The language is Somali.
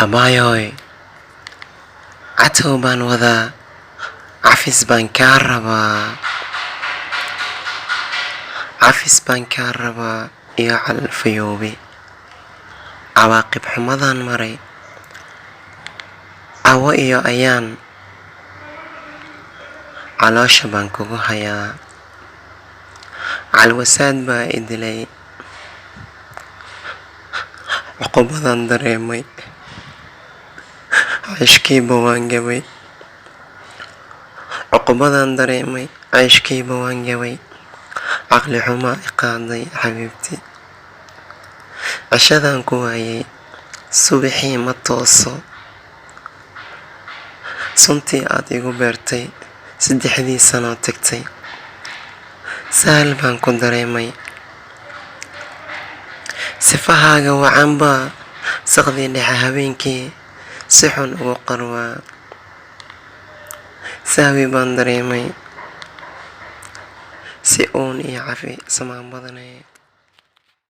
Abaayoy, catow baan wadaa, cafis baan kaa rabaa. Cafis baan kaa rabaa iyo calfayoobe. Cawaaqib xumadaan maray, awo iyo ayaan caloosha baan kugu hayaa. Calwasaad baa i dilay, cuqubadaan dareemay, cishkiiba waan gabay. Cuqubadaan dareemay, cishkiiba waan gabay. Caqli xumaa i qaaday xabiibti, cishadaan ku waayay, subaxii ma tooso. Suntii aad igu beertay 3 sano tagtay, sahal baan ku dareemay. Sifahaaga wacanba saqdii dhexe habeenkii si xun ugu qarwaa. Sahwi baan dareemay, si uun iyo cafi samaan badanay.